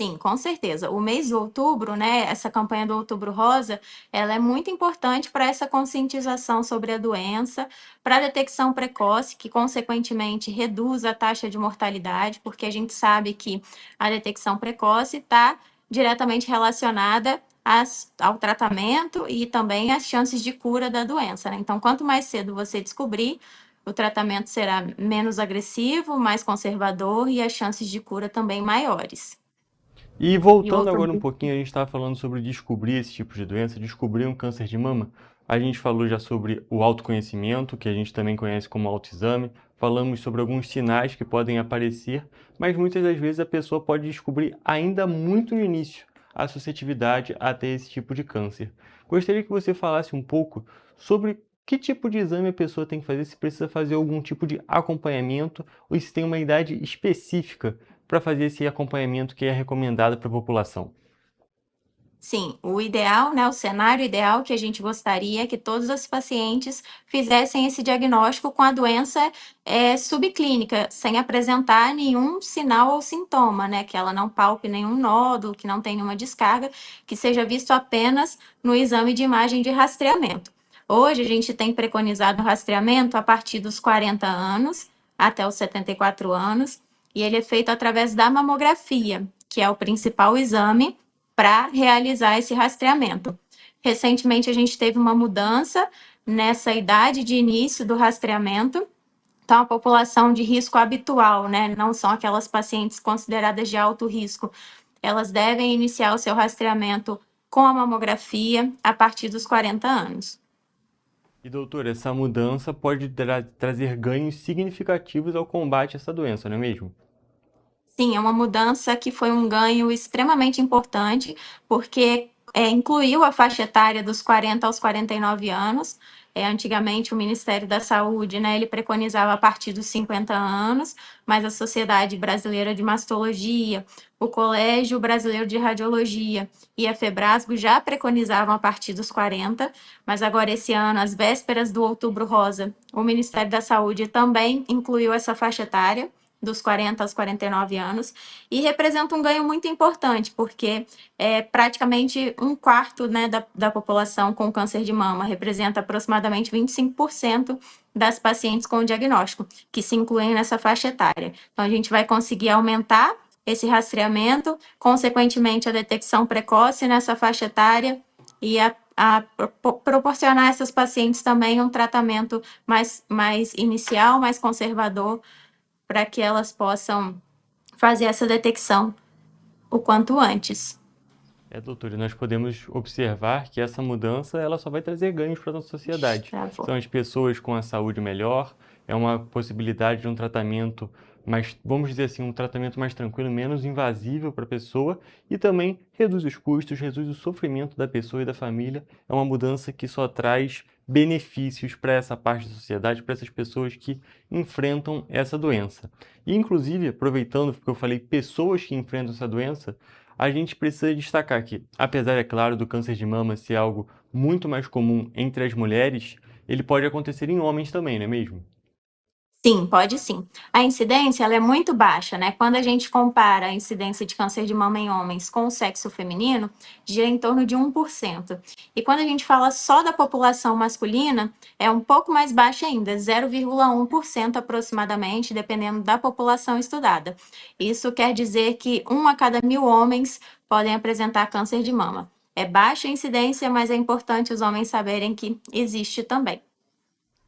Sim, com certeza. O mês de outubro, né, essa campanha do Outubro Rosa, ela é muito importante para essa conscientização sobre a doença, para a detecção precoce, que consequentemente reduz a taxa de mortalidade, porque a gente sabe que a detecção precoce está diretamente relacionada ao tratamento e também às chances de cura da doença, né? Então, quanto mais cedo você descobrir, o tratamento será menos agressivo, mais conservador e as chances de cura também maiores. E E voltando outro agora um pouquinho, a gente estava falando sobre descobrir esse tipo de doença, descobrir um câncer de mama. A gente falou já sobre o autoconhecimento, que a gente também conhece como autoexame. Falamos sobre alguns sinais que podem aparecer, mas muitas das vezes a pessoa pode descobrir ainda muito no início a suscetibilidade a ter esse tipo de câncer. Gostaria que você falasse um pouco sobre que tipo de exame a pessoa tem que fazer, se precisa fazer algum tipo de acompanhamento ou se tem uma idade específica para fazer esse acompanhamento que é recomendado para a população. Sim, o ideal, né, o cenário ideal que a gente gostaria é que todos os pacientes fizessem esse diagnóstico com a doença subclínica, sem apresentar nenhum sinal ou sintoma, né, que ela não palpe nenhum nódulo, que não tenha nenhuma descarga, que seja visto apenas no exame de imagem de rastreamento. Hoje a gente tem preconizado o rastreamento a partir dos 40 anos até os 74 anos, e ele é feito através da mamografia, que é o principal exame para realizar esse rastreamento. Recentemente, a gente teve uma mudança nessa idade de início do rastreamento. Então, a população de risco habitual, né, não são aquelas pacientes consideradas de alto risco, elas devem iniciar o seu rastreamento com a mamografia a partir dos 40 anos. E doutor, essa mudança pode trazer ganhos significativos ao combate a essa doença, não é mesmo? Sim, é uma mudança que foi um ganho extremamente importante, porque incluiu a faixa etária dos 40 aos 49 anos. Antigamente, o Ministério da Saúde, né, ele preconizava a partir dos 50 anos, mas a Sociedade Brasileira de Mastologia, o Colégio Brasileiro de Radiologia e a Febrasgo já preconizavam a partir dos 40, mas agora esse ano, às vésperas do Outubro Rosa, o Ministério da Saúde também incluiu essa faixa etária, dos 40 aos 49 anos, e representa um ganho muito importante, porque praticamente um quarto, né, da população com câncer de mama, representa aproximadamente 25% das pacientes com diagnóstico, que se incluem nessa faixa etária. Então, a gente vai conseguir aumentar esse rastreamento, consequentemente, a detecção precoce nessa faixa etária e proporcionar a essas pacientes também um tratamento mais inicial, mais conservador, para que elas possam fazer essa detecção o quanto antes. Doutora, nós podemos observar que essa mudança ela só vai trazer ganhos para a nossa sociedade. Travou. São as pessoas com a saúde melhor, é uma possibilidade de um tratamento mais, vamos dizer assim, um tratamento mais tranquilo, menos invasivo para a pessoa e também reduz os custos, reduz o sofrimento da pessoa e da família. É uma mudança que só traz benefícios para essa parte da sociedade, para essas pessoas que enfrentam essa doença. E, inclusive, aproveitando que eu falei pessoas que enfrentam essa doença, a gente precisa destacar que, apesar, é claro, do câncer de mama ser algo muito mais comum entre as mulheres, ele pode acontecer em homens também, não é mesmo? Sim, pode sim. A incidência ela é muito baixa, né? Quando a gente compara a incidência de câncer de mama em homens com o sexo feminino, gira em torno de 1%. E quando a gente fala só da população masculina, é um pouco mais baixa ainda, 0,1% aproximadamente, dependendo da população estudada. Isso quer dizer que 1 a cada 1.000 homens podem apresentar câncer de mama. É baixa a incidência, mas é importante os homens saberem que existe também.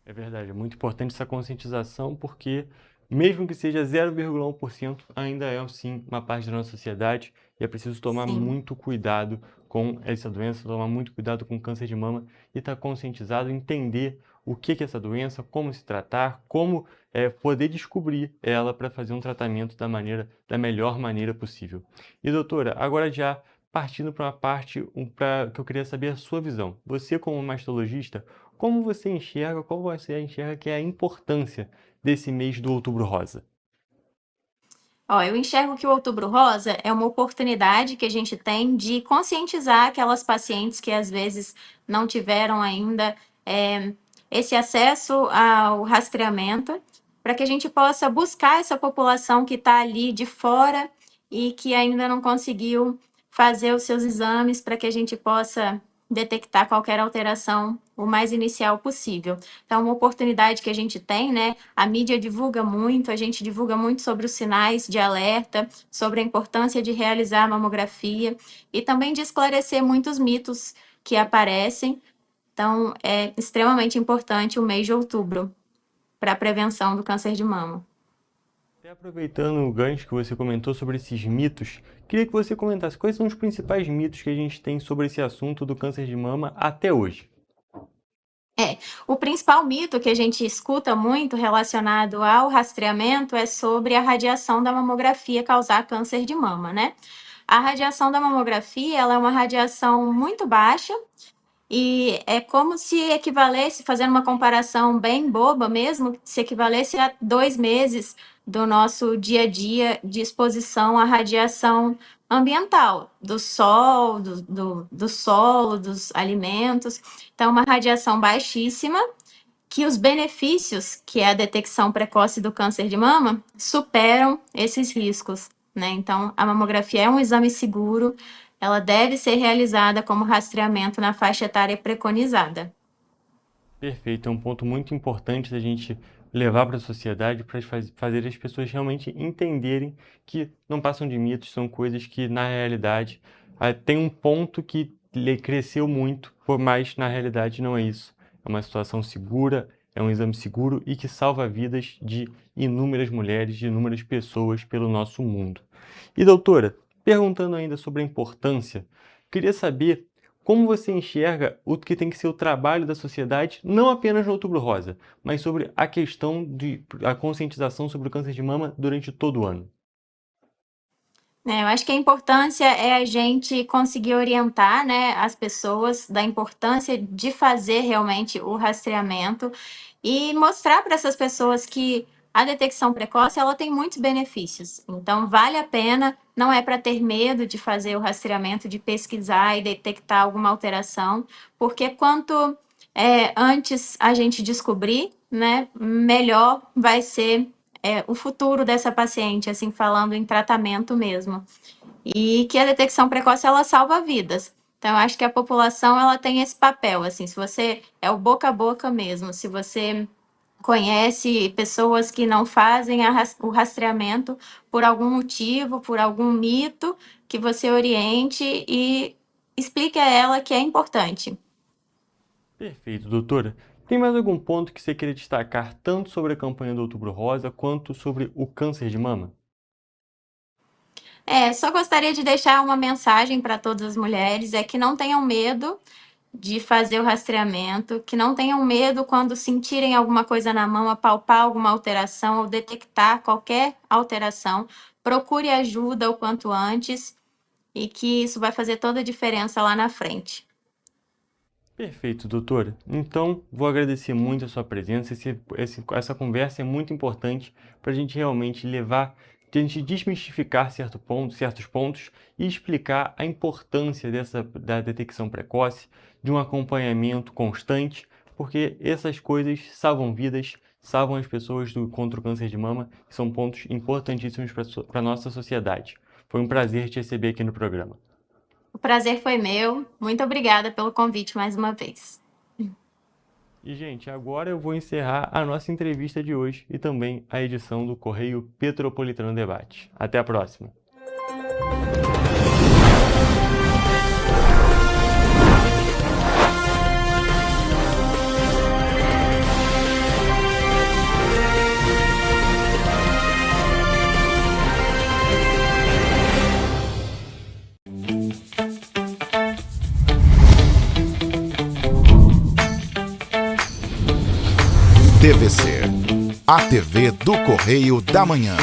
É verdade, é muito importante essa conscientização porque, mesmo que seja 0,1%, ainda é, sim, uma parte da nossa sociedade e é preciso tomar Sim. muito cuidado com essa doença, tomar muito cuidado com o câncer de mama e estar conscientizado, entender o que é essa doença, como se tratar, como poder descobrir ela para fazer um tratamento da melhor maneira possível. E doutora, agora já partindo para uma parte que eu queria saber a sua visão. Você, como mastologista, como você enxerga, qual você enxerga que é a importância desse mês do Outubro Rosa? Eu enxergo que o Outubro Rosa é uma oportunidade que a gente tem de conscientizar aquelas pacientes que às vezes não tiveram ainda esse acesso ao rastreamento, para que a gente possa buscar essa população que está ali de fora e que ainda não conseguiu fazer os seus exames, para que a gente possa detectar qualquer alteração o mais inicial possível. Então, uma oportunidade que a gente tem, né? A mídia divulga muito, a gente divulga muito sobre os sinais de alerta, sobre a importância de realizar a mamografia e também de esclarecer muitos mitos que aparecem. Então, é extremamente importante o mês de outubro para a prevenção do câncer de mama. Até aproveitando o gancho que você comentou sobre esses mitos, queria que você comentasse quais são os principais mitos que a gente tem sobre esse assunto do câncer de mama até hoje. O principal mito que a gente escuta muito relacionado ao rastreamento é sobre a radiação da mamografia causar câncer de mama, né? A radiação da mamografia, ela é uma radiação muito baixa e é como se equivalesse, fazendo uma comparação bem boba mesmo, se equivalesse a 2 meses do nosso dia a dia de exposição à radiação ambiental, do sol, do solo, dos alimentos. Então, uma radiação baixíssima, que os benefícios, que é a detecção precoce do câncer de mama, superam esses riscos, né? Então, a mamografia é um exame seguro, ela deve ser realizada como rastreamento na faixa etária preconizada. Perfeito, é um ponto muito importante da gente levar para a sociedade para fazer as pessoas realmente entenderem que não passam de mitos, são coisas que na realidade tem um ponto que cresceu muito, mas na realidade não é isso. É uma situação segura, é um exame seguro e que salva vidas de inúmeras mulheres, de inúmeras pessoas pelo nosso mundo. E doutora, perguntando ainda sobre a importância, queria saber como você enxerga o que tem que ser o trabalho da sociedade, não apenas no Outubro Rosa, mas sobre a questão a conscientização sobre o câncer de mama durante todo o ano? Eu acho que a importância é a gente conseguir orientar, né, as pessoas da importância de fazer realmente o rastreamento e mostrar para essas pessoas que a detecção precoce ela tem muitos benefícios. Então, vale a pena, não é para ter medo de fazer o rastreamento, de pesquisar e detectar alguma alteração, porque quanto antes a gente descobrir, né, melhor vai ser o futuro dessa paciente, assim, falando em tratamento mesmo. E que a detecção precoce, ela salva vidas. Então, eu acho que a população, ela tem esse papel, assim, se você, é o boca a boca mesmo, se você conhece pessoas que não fazem o rastreamento por algum motivo, por algum mito, que você oriente e explique a ela que é importante. Perfeito, doutora. Tem mais algum ponto que você queria destacar tanto sobre a campanha do Outubro Rosa quanto sobre o câncer de mama? Só gostaria de deixar uma mensagem para todas as mulheres, é que não tenham medo de fazer o rastreamento, que não tenham medo quando sentirem alguma coisa na mão, palpar alguma alteração ou detectar qualquer alteração. Procure ajuda o quanto antes e que isso vai fazer toda a diferença lá na frente. Perfeito, doutora. Então, vou agradecer muito a sua presença. Essa conversa é muito importante para a gente realmente levar, a gente desmistificar certos pontos e explicar a importância da detecção precoce, de um acompanhamento constante, porque essas coisas salvam vidas, salvam as pessoas contra o câncer de mama, que são pontos importantíssimos para a nossa sociedade. Foi um prazer te receber aqui no programa. O prazer foi meu. Muito obrigada pelo convite mais uma vez. E, gente, agora eu vou encerrar a nossa entrevista de hoje e também a edição do Correio Petropolitano Debate. Até a próxima! TVC, a TV do Correio da Manhã.